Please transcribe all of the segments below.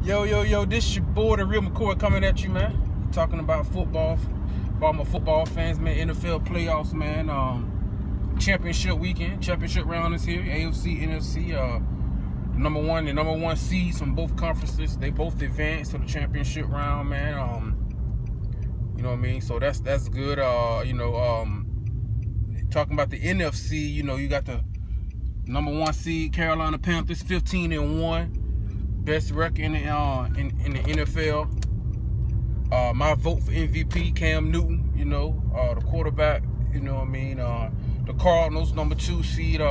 Yo, this your boy, the real McCoy, coming at you, man. Talking about football, for all my football fans, man. NFL playoffs, man. Championship weekend, championship round is here. AFC, NFC. The number one seeds from both conferences. They both advanced to the championship round, man. You know what I mean? So that's good. Talking about the NFC, you got the number one seed Carolina Panthers, 15-1. Best record in the NFL. My vote for MVP, Cam Newton, the quarterback, the Cardinals, number 2 seed,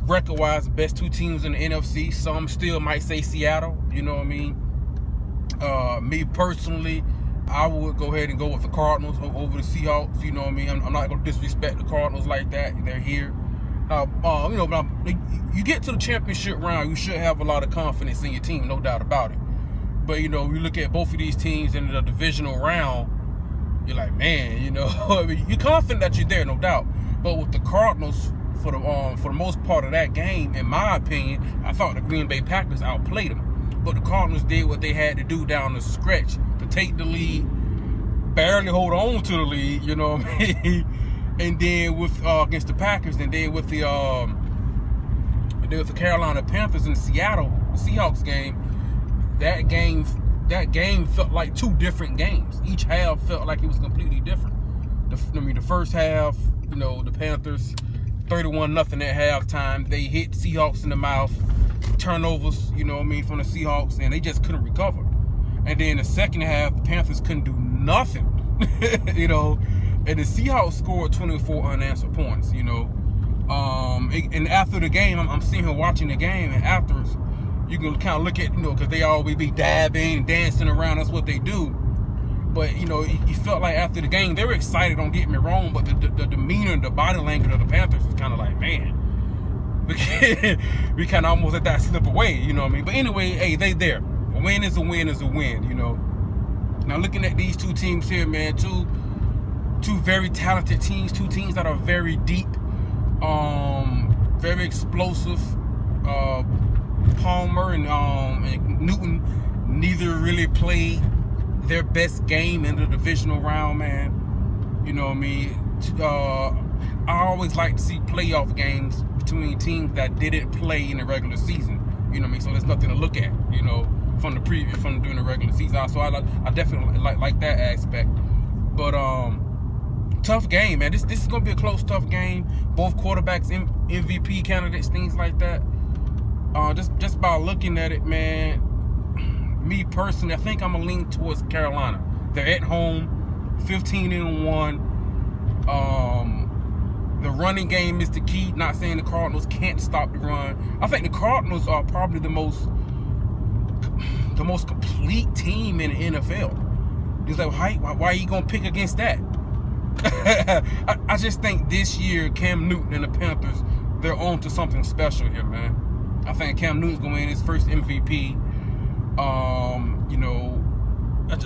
record-wise, best 2 teams in the NFC. Some still might say Seattle, you know what I mean? Me personally, I would go ahead and go with the Cardinals over the Seahawks, you know what I mean? I'm not going to disrespect the Cardinals like that. They're here. You get to the championship round, you should have a lot of confidence in your team, no doubt about it. But, you look at both of these teams in the divisional round, you're like, man, you're confident that you're there, no doubt. But with the Cardinals, for the most part of that game, in my opinion, I thought the Green Bay Packers outplayed them. But the Cardinals did what they had to do down the stretch to take the lead, barely hold on to the lead, you know what I mean? And then with against the Packers, and then with the Carolina Panthers in Seattle, the Seahawks game, that game felt like 2 different games. Each half felt like it was completely different. The first half, the Panthers 31-0 at halftime. They hit Seahawks in the mouth, turnovers, from the Seahawks, and they just couldn't recover. And then the second half, the Panthers couldn't do nothing, And the Seahawks scored 24 unanswered points, And after the game, I'm sitting here watching the game, and afterwards, you can kind of look at, because they always be dabbing, dancing around. That's what they do. But, you felt like after the game, they were excited, don't get me wrong, but the demeanor, the body language of the Panthers was kind of like, man, we kind of almost let that slip away, you know what I mean? But anyway, hey, they there. A win is a win is a win, Now, looking at these 2 teams here, man, two very talented teams, 2 teams that are very deep, very explosive. Palmer and Newton, neither really played their best game in the divisional round, man. You know what I mean? I always like to see playoff games between teams that didn't play in the regular season. You know what I mean? So there's nothing to look at, from during the regular season. So I definitely like that aspect. But tough game, man. This is gonna be a close, tough game. Both quarterbacks, MVP candidates, things like that. Just by looking at it, man, me personally, I think I'm gonna lean towards Carolina. They're at home, 15-1. The running game is the key. Not saying the Cardinals can't stop the run. I think the Cardinals are probably the most complete team in the NFL. It's like, why are you gonna pick against that? I just think this year, Cam Newton and the Panthers, they're on to something special here, man. I think Cam Newton's going to win his first MVP. I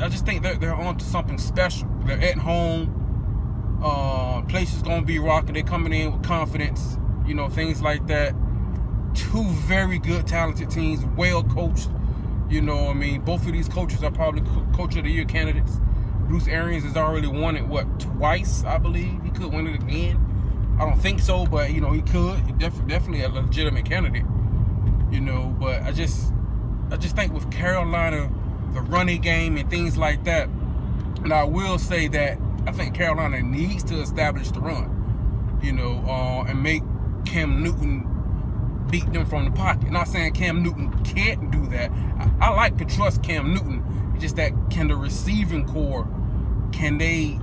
just think they're on to something special. They're at home. Place is going to be rocking. They're coming in with confidence. Things like that. 2 very good, talented teams, well coached. Both of these coaches are probably Coach of the Year candidates. Bruce Arians has already won it, twice, I believe. He could win it again. I don't think so, but, he could. He's definitely a legitimate candidate. But I just think with Carolina, the running game and things like that, and I will say that I think Carolina needs to establish the run, and make Cam Newton beat them from the pocket. Not saying Cam Newton can't do that. I like to trust Cam Newton. It's just that, can the receiving core, can they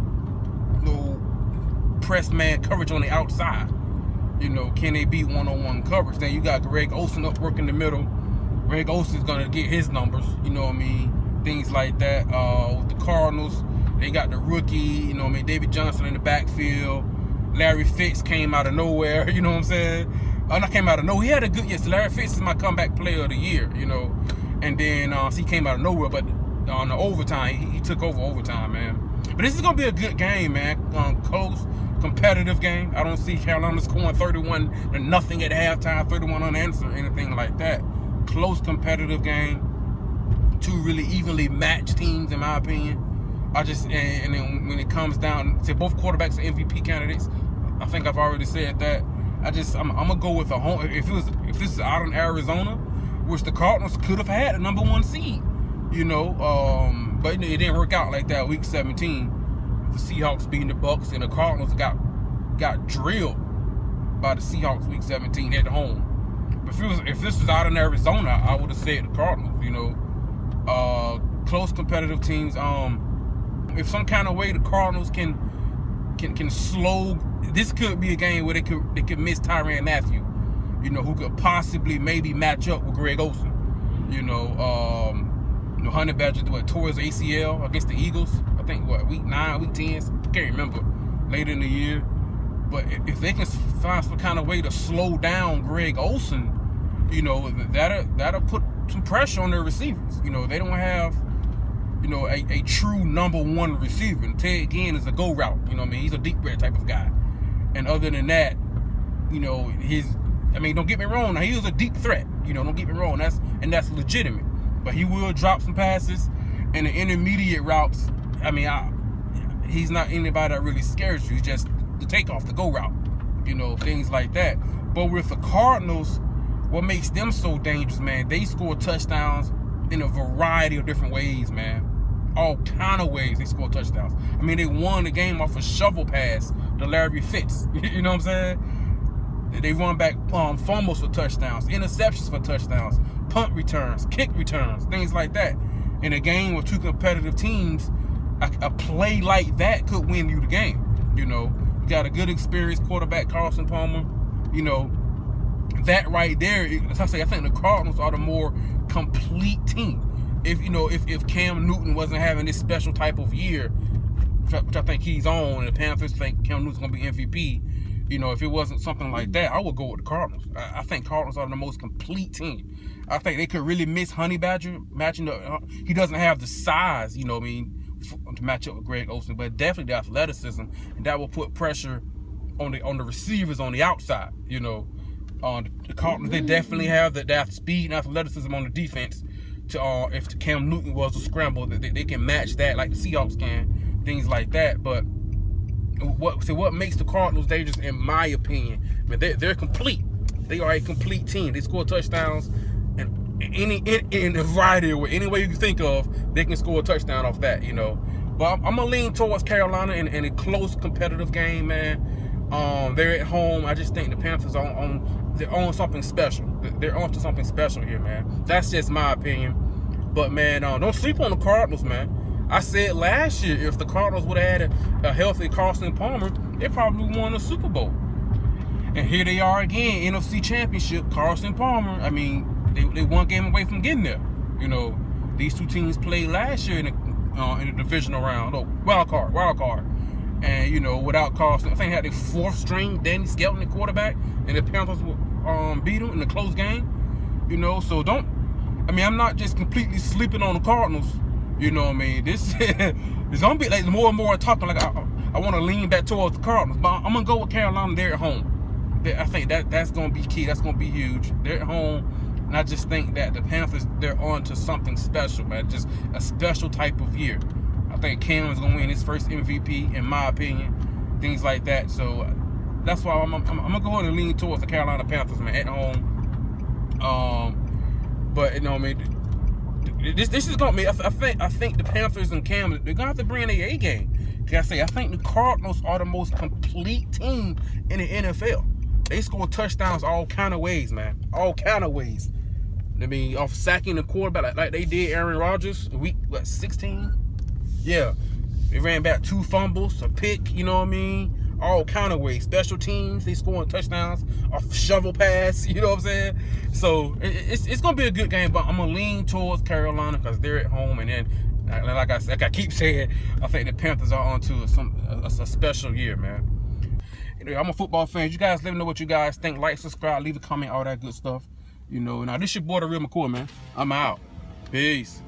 press man coverage on the outside? Can they beat one-on-one coverage? Then you got Greg Olsen up working the middle. Greg Olsen's going to get his numbers, things like that. With the Cardinals, they got the rookie, David Johnson in the backfield. Larry Fitz came out of nowhere, you know what I'm saying? Not came out of nowhere. He had a good year. So Larry Fitz is my comeback player of the year, And then he came out of nowhere, but on the overtime, he took over overtime, man. But this is going to be a good game, man. Close, competitive game. I don't see Carolina scoring 31-0 at halftime, 31 unanswered, anything like that. close competitive game. Two really evenly matched teams, in my opinion. And then when it comes down to both quarterbacks are MVP candidates, I think I've already said that. I'm gonna go with a home. If this is out in Arizona, which the Cardinals could have had a number 1 seed, but it didn't work out like that. Week 17, the Seahawks beating the Bucks, and the Cardinals got drilled by the Seahawks week 17 at home. But if this was out in Arizona, I would have said the Cardinals. Close competitive teams. If some kind of way the Cardinals can slow, this could be a game where they could miss Tyrann Mathieu, who could possibly maybe match up with Greg Olsen. Honey Badger tore his ACL against the Eagles. I think week 9, week 10, I can't remember, later in the year. But if they can find some kind of way to slow down Greg Olsen, that'll put some pressure on their receivers. They don't have, a true number 1 receiver. And Ted Ginn is a go route. He's a deep red type of guy. And other than that, don't get me wrong. Now, he was a deep threat. Don't get me wrong. That's legitimate. But he will drop some passes, and the intermediate routes. He's not anybody that really scares you. He's just the takeoff, the go route. Things like that. But with the Cardinals, what makes them so dangerous, man? They score touchdowns in a variety of different ways, man. All kind of ways they score touchdowns. They won the game off a shovel pass to Larry Fitz. You know what I'm saying? They run back fumbles for touchdowns, interceptions for touchdowns, punt returns, kick returns, things like that. In a game with 2 competitive teams, a play like that could win you the game. You got a good experienced quarterback, Carson Palmer. That right there, as I say, I think the Cardinals are the more complete team. If Cam Newton wasn't having this special type of year, which I think he's on, and the Panthers think Cam Newton's going to be MVP, if it wasn't something like that, I would go with the Cardinals. I think Cardinals are the most complete team. I think they could really miss Honey Badger matching up. He doesn't have the size, to match up with Greg Olsen, but definitely the athleticism, and that will put pressure on the receivers on the outside. The Cardinals, they definitely have that speed and athleticism on the defense. If Cam Newton was a scramble, they can match that like the Seahawks can, things like that. But what makes the Cardinals dangerous, in my opinion? They're complete. They are a complete team. They score touchdowns, and in a variety of ways, any way you can think of, they can score a touchdown off that. But I'm gonna lean towards Carolina in a close competitive game, man. They're at home. I just think the Panthers they're on something special. They're on to something special here, man. That's just my opinion. But, man, don't sleep on the Cardinals, man. I said last year, if the Cardinals would have had a healthy Carson Palmer, they probably won a Super Bowl. And here they are again, NFC Championship, Carson Palmer. They one game away from getting there. These 2 teams played last year in the divisional round. Wild card. And, without Carson, I think they had the 4th string Danny Skelton at quarterback, and the Panthers beat them in a close game. So I'm not just completely sleeping on the Cardinals. This is going to be like more and more talking like I want to lean back towards the Cardinals. But I'm going to go with Carolina. They're at home. I think that's going to be key. That's going to be huge. They're at home. And I just think that the Panthers, they're on to something special, man. Just a special type of year. I think Cam is going to win his first MVP, in my opinion. Things like that. So that's why I'm going to go ahead and lean towards the Carolina Panthers, man, at home. But, this is going to be, I think the Panthers and Cam, they're going to have to bring their A game. Like I think the Cardinals are the most complete team in the NFL. They score touchdowns all kind of ways, man. All kind of ways. Off sacking the quarterback like they did Aaron Rodgers, week 16? Yeah. They ran back 2 fumbles, a pick, all kind of ways. Special teams, they scoring touchdowns, a shovel pass, you know what I'm saying? So it's going to be a good game, but I'm going to lean towards Carolina because they're at home. And then, like I keep saying, I think the Panthers are on to a special year, man. I'm a football fan. You guys let me know what you guys think. Like, subscribe, leave a comment, all that good stuff. Now this your boy, The Real McCoy, man. I'm out. Peace.